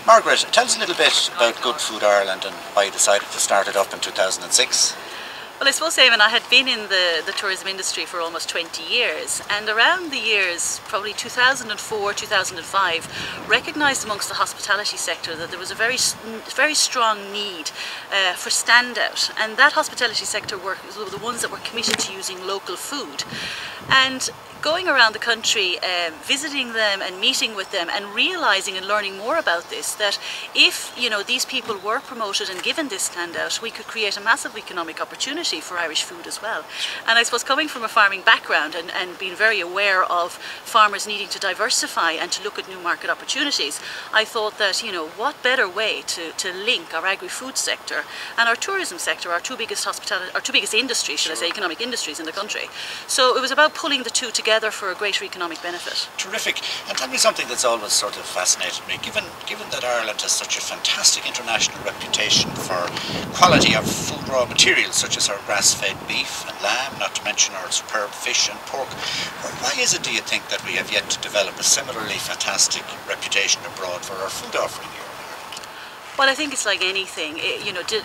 Margaret, tell us a little bit about Good Food Ireland and why you decided to start it up in 2006. Well, I suppose, Eamon, I had been in the tourism industry for almost 20 years, and around the years, probably 2004, 2005, recognised amongst the hospitality sector that there was a very strong need for standout, and that hospitality sector were the ones that were committed to using local food. And going around the country, visiting them and meeting with them and realising and learning more about this, that if these people were promoted and given this standout, we could create a massive economic opportunity for Irish food as well. And I suppose coming from a farming background and being very aware of farmers needing to diversify and to look at new market opportunities, I thought that what better way to link our agri-food sector and our tourism sector, our two biggest industries, should I say, economic industries in the country. So it was about pulling the two together for a greater economic benefit. Terrific. And tell me something that's always sort of fascinated me. Given that Ireland has such a fantastic international reputation for quality of food raw materials such as our grass-fed beef and lamb, not to mention our superb fish and pork, why is it, do you think, that we have yet to develop a similarly fantastic reputation abroad for our food offering here? Well, I think it's like anything,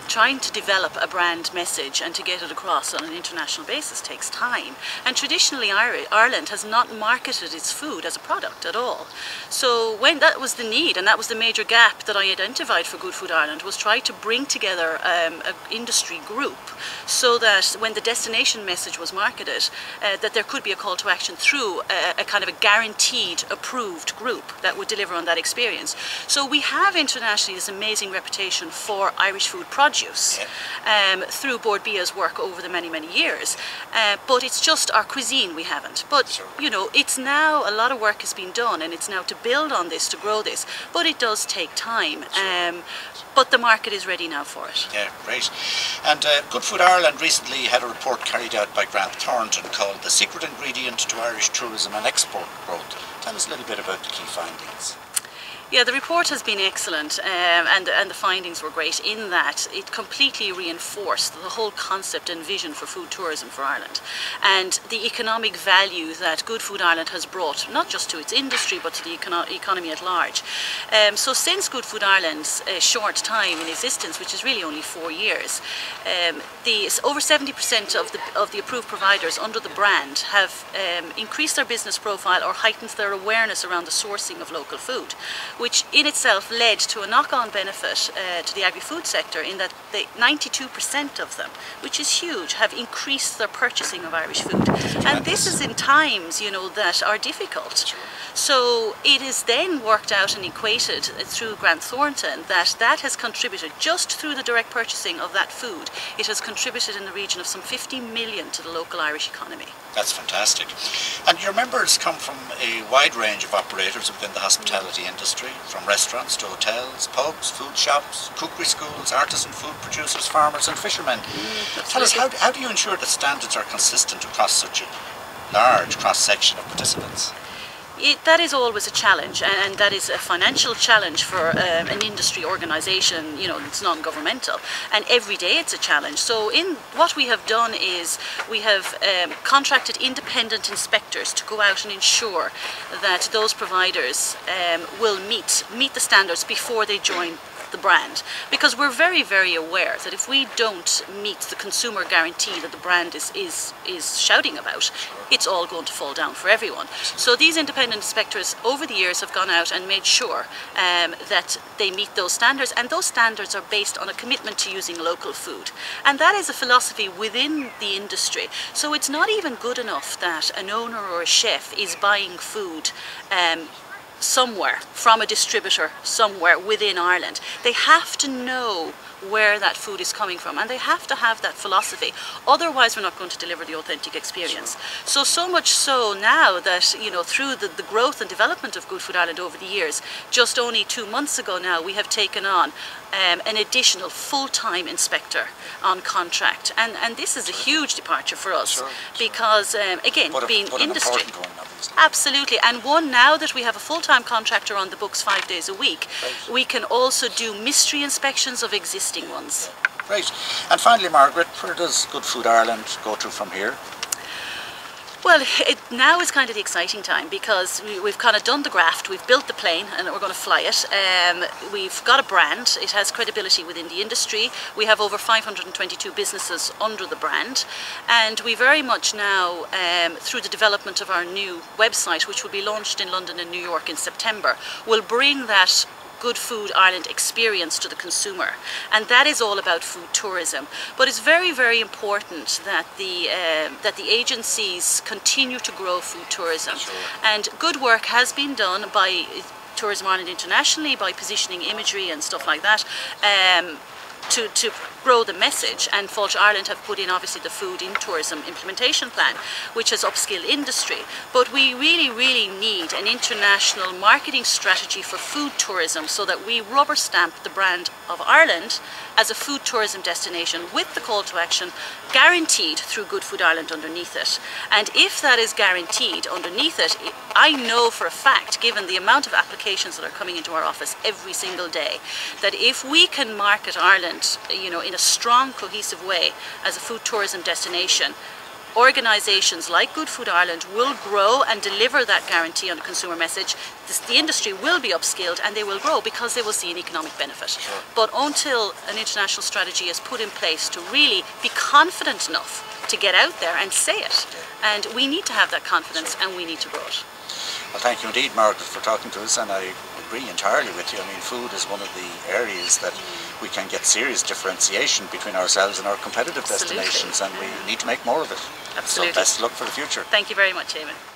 trying to develop a brand message and to get it across on an international basis takes time. And traditionally Ireland has not marketed its food as a product at all. So when that was the need, and that was the major gap that I identified for Good Food Ireland, was try to bring together an industry group so that when the destination message was marketed, that there could be a call to action through a kind of a guaranteed approved group that would deliver on that experience. So we have internationally this amazing reputation for Irish food produce through Board Bia's work over the many years, but it's just our cuisine we haven't. But it's now, a lot of work has been done, and it's now to build on this, to grow this, but it does take time. But the market is ready now for it. Yeah, great. And Good Food Ireland recently had a report carried out by Grant Thornton called The Secret Ingredient to Irish Tourism and Export Growth. Tell us a little bit about the key findings. Yeah, the report has been excellent, and the findings were great in that it completely reinforced the whole concept and vision for food tourism for Ireland, and the economic value that Good Food Ireland has brought, not just to its industry but to the economy at large. So since Good Food Ireland's short time in existence, which is really only 4 years, over 70% of the approved providers under the brand have increased their business profile or heightened their awareness around the sourcing of local food, which in itself led to a knock-on benefit to the agri-food sector in that 92% of them, which is huge, have increased their purchasing of Irish food. And this is in times, that are difficult. So it is then worked out and equated through Grant Thornton that has contributed, just through the direct purchasing of that food, it has contributed in the region of some 50 million to the local Irish economy. That's fantastic. And your members come from a wide range of operators within the hospitality industry, from restaurants to hotels, pubs, food shops, cookery schools, artisan food producers, farmers and fishermen. Tell us, how do you ensure that standards are consistent across such a large cross-section of participants? That is always a challenge, and that is a financial challenge for an industry organisation, it's non-governmental, and every day it's a challenge. So what we have done is we have contracted independent inspectors to go out and ensure that those providers will meet the standards before they join the brand, because we're very aware that if we don't meet the consumer guarantee that the brand is shouting about, it's all going to fall down for everyone. So these independent inspectors over the years have gone out and made sure that they meet those standards, and those standards are based on a commitment to using local food, and that is a philosophy within the industry. So it's not even good enough that an owner or a chef is buying food somewhere from a distributor somewhere within Ireland. They have to know where that food is coming from, and they have to have that philosophy, otherwise we're not going to deliver the authentic experience. So much so now that through the growth and development of Good Food Ireland over the years, just only 2 months ago now we have taken on an additional full-time inspector on contract, and this is a huge departure for us, because again, being industry, absolutely, and one, now that we have a full-time contractor on the books 5 days a week, we can also do mystery inspections of existing ones. Great. And finally, Margaret, where does Good Food Ireland go to from here? Well, now is kind of the exciting time because we've kind of done the graft, we've built the plane and we're going to fly it. We've got a brand, it has credibility within the industry. We have over 522 businesses under the brand, and we very much now, through the development of our new website, which will be launched in London and New York in September, will bring that Good Food Ireland experience to the consumer, and that is all about food tourism. But it's very, very important that the agencies continue to grow food tourism. Sure. And good work has been done by Tourism Ireland internationally, by positioning imagery and stuff like that, to grow the message. And Fáilte Ireland have put in obviously the Food in Tourism Implementation Plan, which has upskilled industry. But we really, really need an international marketing strategy for food tourism so that we rubber stamp the brand of Ireland as a food tourism destination with the call to action guaranteed through Good Food Ireland underneath it. And if that is guaranteed underneath it, I know for a fact, given the amount of applications that are coming into our office every single day, that if we can market Ireland, you know, in a strong, cohesive way as a food tourism destination, organisations like Good Food Ireland will grow and deliver that guarantee on the consumer message. The industry will be upskilled and they will grow because they will see an economic benefit. Sure. But until an international strategy is put in place to really be confident enough to get out there and say it, and we need to have that confidence and we need to grow it. Well, thank you indeed, Margaret, for talking to us, and I agree entirely with you. I mean, food is one of the areas that we can get serious differentiation between ourselves and our competitive Absolutely. destinations, and we need to make more of it. Absolutely. So best of luck for the future. Thank you very much, Eamon.